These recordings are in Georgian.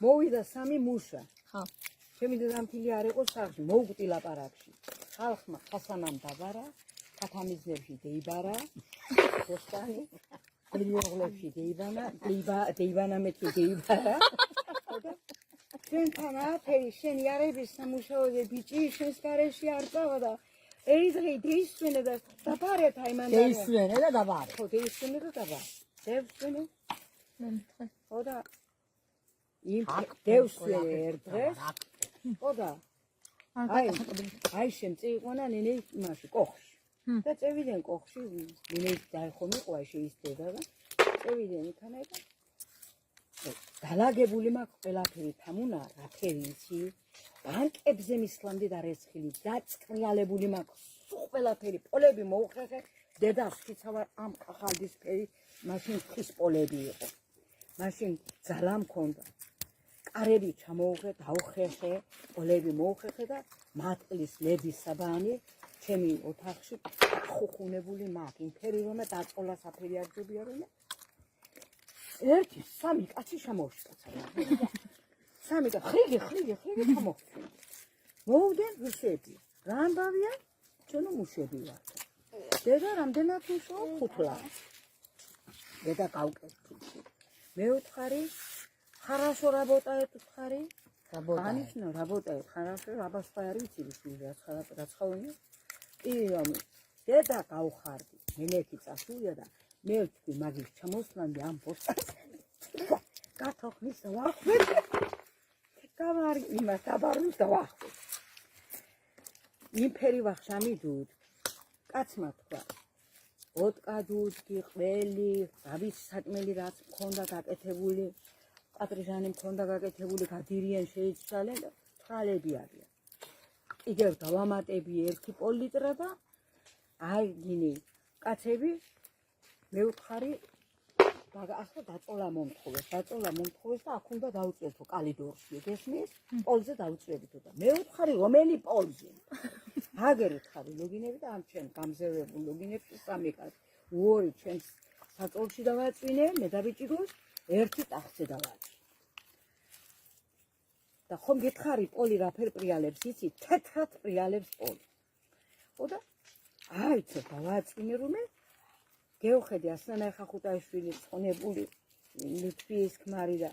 მოვიდა სამი მუშა. ხო. ჩემი დედამთილი არ იყო სახლში, მოუკვდი ლაპარაკში. ხალხმა ხასანამ დაბარა, ქათამიზნებში დაიბარა, ბოსტანი, პერიოდებში დაიბანა მეთქი დაიბარა. ჩვენთან აფერი, შენ იარების სამუშაოზე ბიჭი, შენს გარეში არ წავა და ეიზღი დაისვენე და დაბარეთ აიმანდარი. დაისვენე და დაბარე. ხო, დაისვენე და დაბარე. დევსვენე. ხო და იმ დევსვენე ერთ დღეს. ხო და აი შენ წიყვანა ნინე იმაში კოხში. და წევიდან კოხში ნინე დაიხო მიყვა შეისდება და წევიდან იქანაება. დალაგებული მაქვს ყველაფერი თამუნა რაფერი იცი? ბანკებზე მისლამდე დარეცხილი, დაწყრიალებული მაქვს ყველაფერი, პოლები მოუხერხე, დედას ხიცავარ ამ ახალდისფერი, მაშინ ხის პოლები იყო. მაშინ ძალა მქონდა. კარები ჩამოუღე, დაუხერხე, პოლები მოუხერხე და მატყლის ლედის საბანი ჩემი ოთახში ხუხუნებული მაქვს. იმფერი რომე დაწყოლა საფერი არ ჯობია რომე. ერთი სამი კაცი შემოვშკაცა. სამი და ხრიგი ჩამოვხდა. მოვდნენ რუსები. რა ამბავია? ჩვენო მუშები ვართ. დედა რამდენად უშო? 5 ლარი. დედა გავკეთე. მეუთხარი хорошо работает უთხარი. ანიშნო работает хорошо, რაბასხა არის ვიცი რაცხაონი. ირომი. დედა გავხარდი. მელეთი წასულია და მე ვთქვი მაგის ჩამოსვლამდე ამ პოსტას გათოხნის ვახვით. გამარი იმას დაბარვის და ვახვით. იმფერი ვახშამი დუდ. კაცმა თქვა. ოტკა დუდგი, ყველი, დავის საკმელი რაც მქონდა გაკეთებული, პატრიჟანი მქონდა გაკეთებული, გადირიან შეიცვალენ და თვალები არიან. კიდევ დავამატები 1 პოლიტრა და აი გინი კაცები მე ვთხარი ახლა დაწოლა მომთხოვეს და აქ უნდა დაუწევთო კალიდორში გესმის პოლზე დაუწევთო და მე ვთხარი რომელი პოლზე აგერ ვთხარი ლოგინები და ამ ჩვენ გამზევებულ ლოგინებში სამი კაცი ორი ჩვენ საწოლში დავაწვინე მე და ბიჭიგოს ერთი ტახტზე დავაჭრე და ხომ გითხარი პოლი რაფერ პრიალებს იცი თეთრად პრიალებს პოლი ხო და აიცო დავაწვინე რომე გეუხედი ასლანა ხახუტაიშვილი წონებული ლიტვის ქმარი და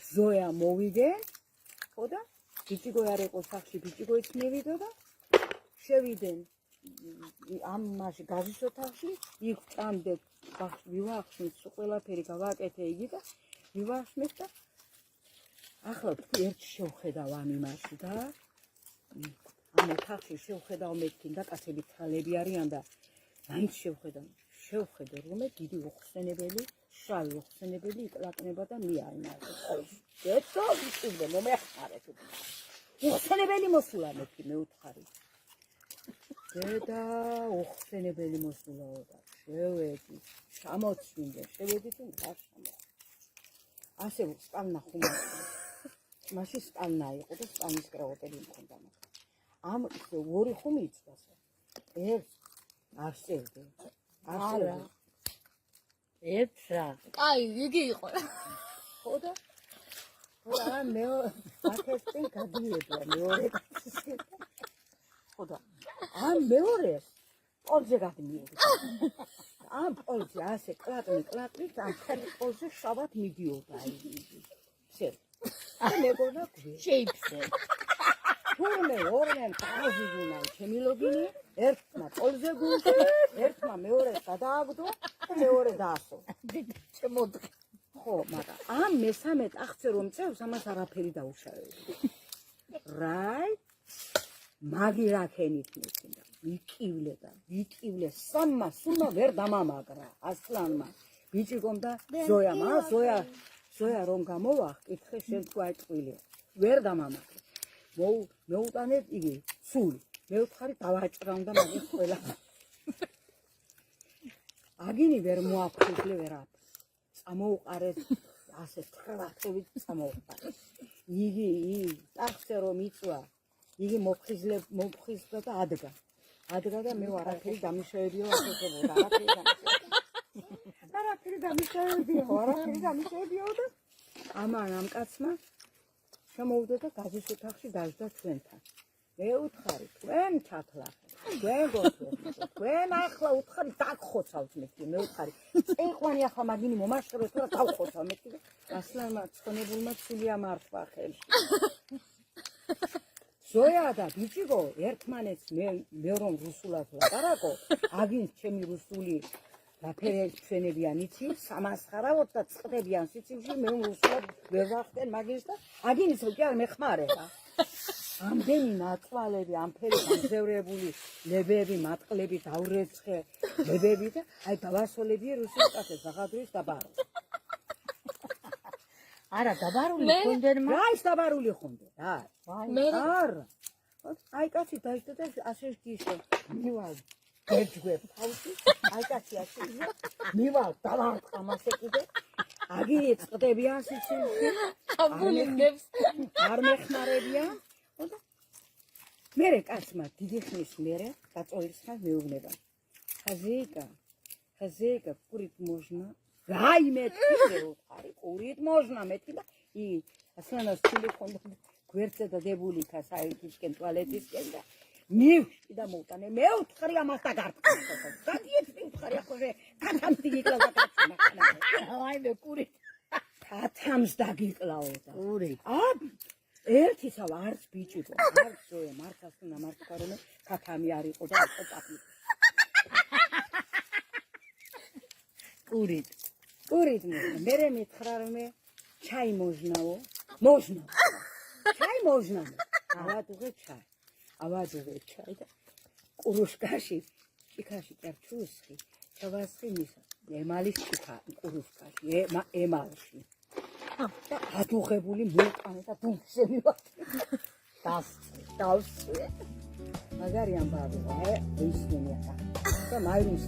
ზოია მოვიდნენ ხო და ბიჭიგო არ იყო სახში ბიჭიგოიც მივიდო და შევიდნენ ამ მასში გაზის ოთახში იქ წამდეთ ვივახშმით ყველაფერი გავაკეთე იგი და ვივახშმით და ახლა თქვი ერთ შევხედავ ამ იმაში და ამ ოთახში შევხედავ მეთქი და კაცები თალები არიან და მაინც შევხედე რომე დიდი უხსენებელი შავი უხსენებელი იკლაკნება და მიაინარდა ყოველში ეტო ვიწყდე მომეხმარეთ უხსენებელი მოსულა მეთქი მე უთხარი დედა უხსენებელი მოსულაო და შევედი ჩამოცვინდე შევედი თუ არ ჩამო ასე სტალნა ხუმა მაშინ სტალნა იყო და სტალნის კრავატები მქონდა ამ ორი ხუმი იწვას ერთ არ შევდე არა ეცა აი იგი იყო ხო და რა მე აკეთე გადიედა მეორე ხო და ამ მეორე პოლზე გადმიედა ამ პოლზე ასე კლატნი ამ პოლზე შავად მიდიოდა ისე მეგონა შეიფსე თურმე ორნემ დააზიგუნა ჩემი ლოგინი ერთმა პოლზე გულდა ერთმა მეორეს გადააგდო და მეორე დაასო შემოდრე ხო მაგრამ ამ მესამე ტახტზე რომ წევს ამას არაფერი დაუშავებდი რაი მაგი რაკენით მექინდა ვიკივლე სამმა სულმა ვერ დამამაგრა ასლანმა ბიჭიგომ და ზოიამ ზოია რომ გამოვახ კითხე შენ თუ აიტყვილი ვერ დამამაგრა მოუტანეთ იგი სული მე ვთხარი დავაჭრამდა მაგის ყველა აგინი ვერ მოაფხიზლე ვერაფერს წამოუყარეთ ასე ტრახებით წამოუყარეთ იგი ტახტზე რომ იწვა იგი მოფხიზდა და ადგა და მე არაფერი დამიშავებიო ახლა არაფერი დამიშავებიო და ამან ამ კაცმა შემოვიდა და გაზის ოთახში დაждდა ჩვენთან. მე უთხარი, თქვენ ჩათლახეთ, თქვენ გოთვეთ, თქვენ ახლა უთხარი დაგხოცავთ მეთქი, მე უთხარი, წეყვანი ახლა მაგინი მომაშოროთ და დავხოცავ მეთქი და ასლანმა ცხონებულმა ცილი ამართვა ხელში. ზოია და ბიჭიკო ერთმანეთს მეორომ რუსულად ლაპარაკო, აგინს ჩემი რუსული რაფერები ჩვენებიან იცი, სამასხარავთ და წყდებიან სიცივში, მე რუსულად ვერ ვახტენ მაგის და აგინიც კი არ მეხმარება. ამდენი ნაწვალები, ამფერი გამზევრებული ლებები, მატყლები, დაურეცხე ლებები და აი დავასოლებია რუსის კაცებს, აღადურის დაბარო. არა, დაბარული ხონდერმა. რა ის დაბარული ხონდე? რა? მე არა. აი კაცი დაიწყდა და ასე გიშო. მივალ გეჯგვებ თავში. აი კაცი ასე იზა. მივალ დავარტყამ ასე კიდე. აგი წყდებიან სიცივში. აბულინებს. არ მეხმარებიან. და მერე კაცმა დიდი ხნის მერე გაწოლის ხან მეუბნება. ხაზეიკა, კურით можна. რაიმე თქვი უყარი, კურით можна მეთქი და ასლანას ცილი ხონდა გვერდზე და დებულიქა საერთისკენ ტუალეტისკენ და მივში და მოვტანე. მე უთხარი ამას და გარტყა. გადიეთ უთხარი ახლა თათამს დაგიკლავ და კაცმა ხანა. აიმე კურით. თათამს დაგიკლავ და. კურით. ერთისავ არც ბიჭიკო, არც ზოე, მართას უნდა მართქვა რომ თათამი არ იყო და ყოფილი. კურით. კურით მე მითხრა რომ ჩაი можнаო. можно. ჩაი можно. ავადუღე ჩაი და კურუშკაში, ჩიქაში კერჩუსხი, ჩავასხი მისა. ემალის ჩიქა კურუშკაში, ემალში. და ადუღებული მოვყანე და ბუნქზე მივაყენე. დავსწრე. მაგარი ამბავია, ისინი ახლა. და მაირუნს